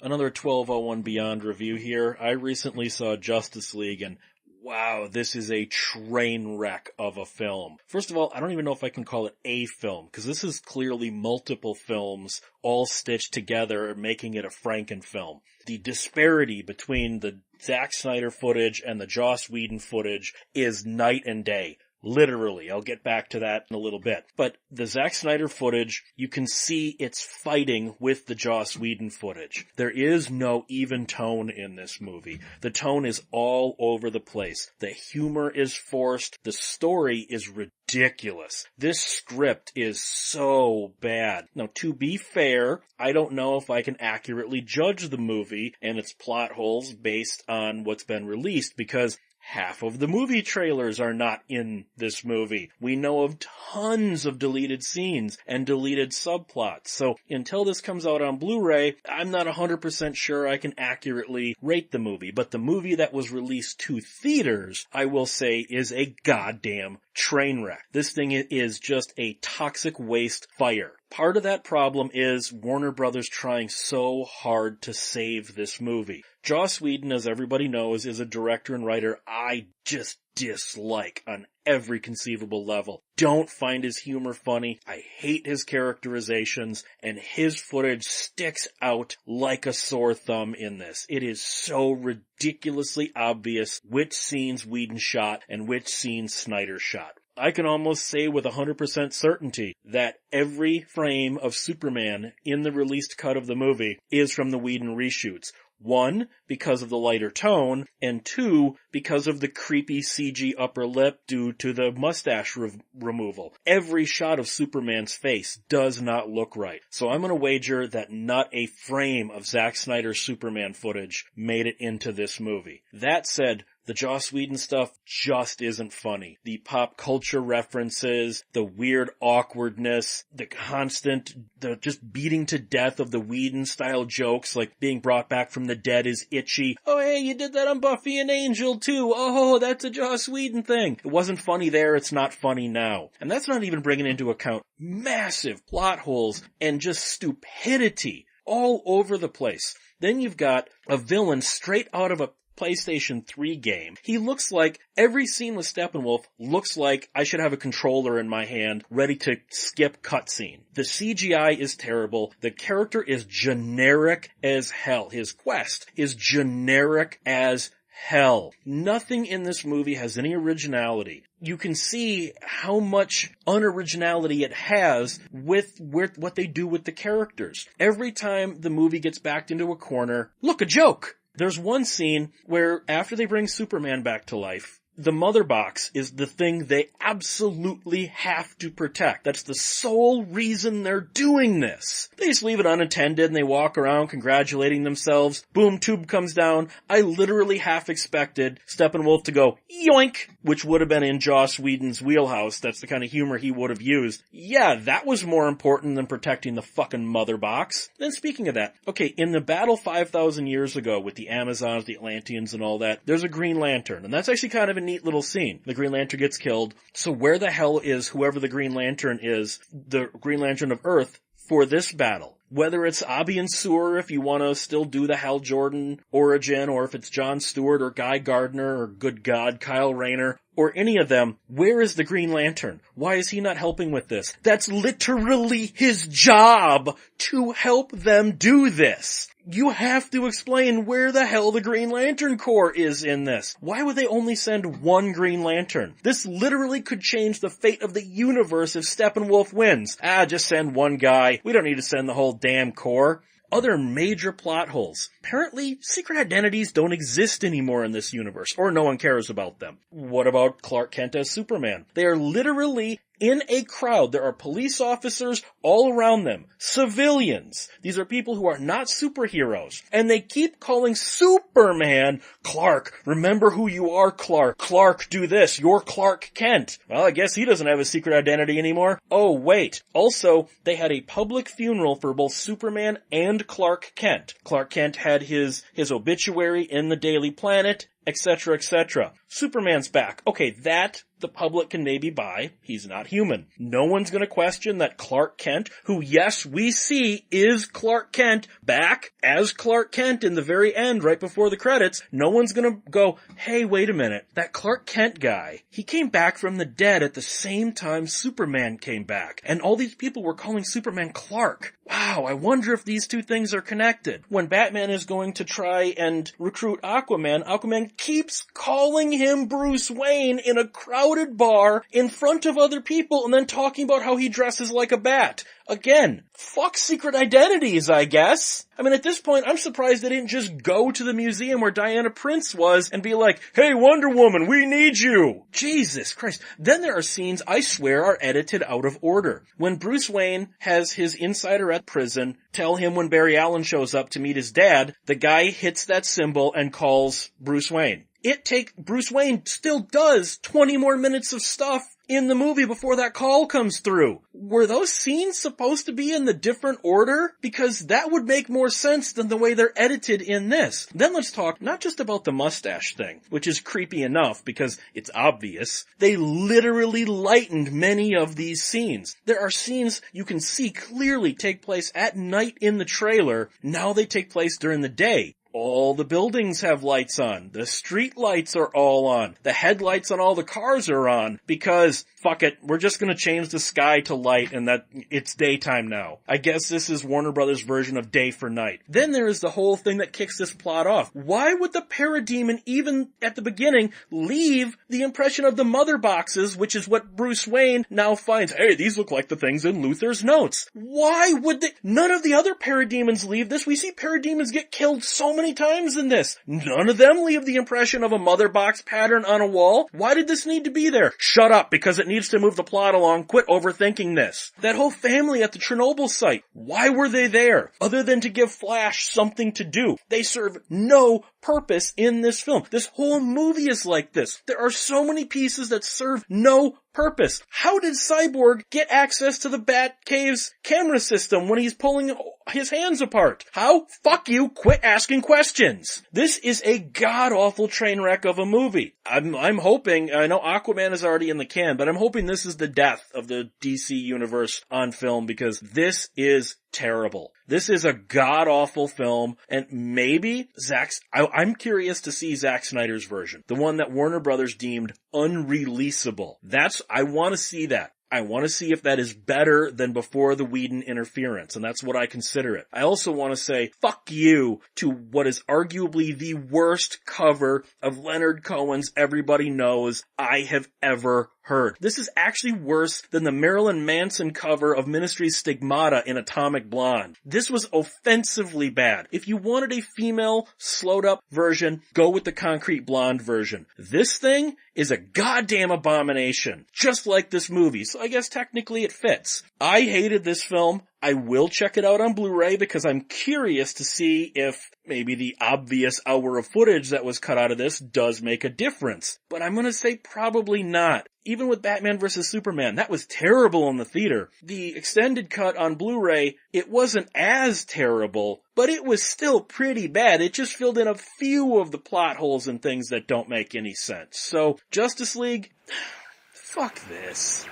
Another 1201 Beyond review here. I recently saw Justice League and wow, this is a train wreck of a film. First of all, I don't even know if I can call it a film, because this is clearly multiple films all stitched together, making it a Frankenfilm. The disparity between the Zack Snyder footage and the Joss Whedon footage is night and day. Literally. I'll get back to that in a little bit. But the Zack Snyder footage, you can see it's fighting with the Joss Whedon footage. There is no even tone in this movie. The tone is all over the place. The humor is forced. The story is ridiculous. This script is so bad. Now, to be fair, I don't know if I can accurately judge the movie and its plot holes based on what's been released, because half of the movie trailers are not in this movie. We know of tons of deleted scenes and deleted subplots. So until this comes out on Blu-ray, I'm not 100% sure I can accurately rate the movie. But the movie that was released to theaters, I will say, is a goddamn train wreck. This thing is just a toxic waste fire. Part of that problem is Warner Brothers trying so hard to save this movie. Joss Whedon, as everybody knows, is a director and writer I just dislike on every conceivable level. Don't find his humor funny. I hate his characterizations, and his footage sticks out like a sore thumb in this. It is so ridiculously obvious which scenes Whedon shot and which scenes Snyder shot. I can almost say with 100% certainty that every frame of Superman in the released cut of the movie is from the Whedon reshoots. 1, because of the lighter tone, and 2, because of the creepy CG upper lip due to the mustache removal. Every shot of Superman's face does not look right. So I'm gonna wager that not a frame of Zack Snyder's Superman footage made it into this movie. That said, the Joss Whedon stuff just isn't funny. The pop culture references, the weird awkwardness, the just beating to death of the Whedon style jokes, like being brought back from the dead is itchy. Oh hey, you did that on Buffy and Angel too. Oh, that's a Joss Whedon thing. It wasn't funny there, it's not funny now. And that's not even bringing into account massive plot holes and just stupidity all over the place. Then you've got a villain straight out of a PlayStation 3 game. He looks like, every scene with Steppenwolf looks like I should have a controller in my hand ready to skip cutscene. The CGI is terrible. The character is generic as hell. His quest is generic as hell. Nothing in this movie has any originality. You can see how much unoriginality it has with what they do with the characters. Every time the movie gets backed into a corner, look, a joke! There's one scene where after they bring Superman back to life, the mother box is the thing they absolutely have to protect. That's the sole reason they're doing this. They just leave it unattended and they walk around congratulating themselves. Boom, tube comes down. I literally half expected Steppenwolf to go, yoink, which would have been in Joss Whedon's wheelhouse. That's the kind of humor he would have used. Yeah, that was more important than protecting the fucking mother box. Then speaking of that, okay, in the battle 5,000 years ago with the Amazons, the Atlanteans and all that, there's a Green Lantern. And that's actually kind of a neat little scene. The Green Lantern gets killed. So where the hell is whoever the Green Lantern is, the Green Lantern of Earth, for this battle? Whether it's Abby and Sewer, if you want to still do the Hal Jordan origin, or if it's Jon Stewart or Guy Gardner or, good God, Kyle Rayner, or any of them, where is the Green Lantern? Why is he not helping with this? That's literally his job, to help them do this. You have to explain where the hell the Green Lantern Corps is in this. Why would they only send one Green Lantern? This literally could change the fate of the universe if Steppenwolf wins. Just send one guy. We don't need to send the whole damn Corps. Other major plot holes. Apparently, secret identities don't exist anymore in this universe, or no one cares about them. What about Clark Kent as Superman? They are literally in a crowd. There are police officers all around them. Civilians. These are people who are not superheroes. And they keep calling Superman, Clark, remember who you are, Clark. Clark, do this. You're Clark Kent. Well, I guess he doesn't have a secret identity anymore. Oh, wait. Also, they had a public funeral for both Superman and Clark Kent. Clark Kent had his the Daily Planet, etc., etc. Superman's back. Okay, that the public can maybe buy. He's not human. No one's gonna question that Clark Kent, who yes, we see is Clark Kent, back as Clark Kent in the very end, right before the credits. No one's gonna go, hey, wait a minute, that Clark Kent guy, he came back from the dead at the same time Superman came back. And all these people were calling Superman Clark. Wow, I wonder if these two things are connected. When Batman is going to try and recruit Aquaman, Aquaman keeps calling him Bruce Wayne in a crowded bar in front of other people and then talking about how he dresses like a bat. Again, fuck secret identities, I guess. I mean, at this point, I'm surprised they didn't just go to the museum where Diana Prince was and be like, hey, Wonder Woman, we need you. Jesus Christ. Then there are scenes I swear are edited out of order. When Bruce Wayne has his insider at prison tell him when Barry Allen shows up to meet his dad, the guy hits that symbol and calls Bruce Wayne. Bruce Wayne still does 20 more minutes of stuff in the movie before that call comes through. Were those scenes supposed to be in the different order? Because that would make more sense than the way they're edited in this. Then let's talk not just about the mustache thing, which is creepy enough because it's obvious. They literally lightened many of these scenes. There are scenes you can see clearly take place at night in the trailer. Now they take place during the day. All the buildings have lights on. The street lights are all on. The headlights on all the cars are on because, fuck it, we're just gonna change the sky to light and that it's daytime now. I guess this is Warner Brothers' version of day for night. Then there is the whole thing that kicks this plot off. Why would the Parademon, even at the beginning, leave the impression of the mother boxes, which is what Bruce Wayne now finds? Hey, these look like the things in Luthor's notes. Why would they? None of the other Parademons leave this. We see Parademons get killed so many times in this. None of them leave the impression of a mother box pattern on a wall. Why did this need to be there? Shut up, because it needs to move the plot along. Quit overthinking this. That whole family at the Chernobyl site, why were they there? Other than to give Flash something to do. They serve no purpose in this film. This whole movie is like this. There are so many pieces that serve no purpose. How did Cyborg get access to the Batcave's camera system when he's pulling his hands apart? How? Fuck you, quit asking questions. This is a god-awful train wreck of a movie. I'm hoping, I know Aquaman is already in the can, but I'm hoping this is the death of the DC universe on film because this is terrible. This is a god-awful film, and maybe I'm curious to see Zack Snyder's version. The one that Warner Brothers deemed unreleasable. I want to see that. I want to see if that is better than before the Whedon interference, and that's what I consider it. I also want to say fuck you to what is arguably the worst cover of Leonard Cohen's Everybody Knows I have ever heard. This is actually worse than the Marilyn Manson cover of Ministry's Stigmata in Atomic Blonde. This was offensively bad. If you wanted a female slowed up version, go with the Concrete Blonde version. This thing is a goddamn abomination, just like this movie, so I guess technically it fits. I hated this film. I will check it out on Blu-ray because I'm curious to see if maybe the obvious hour of footage that was cut out of this does make a difference. But I'm gonna say probably not. Even with Batman vs. Superman, that was terrible in the theater. The extended cut on Blu-ray, it wasn't as terrible, but it was still pretty bad. It just filled in a few of the plot holes and things that don't make any sense. So, Justice League, fuck this.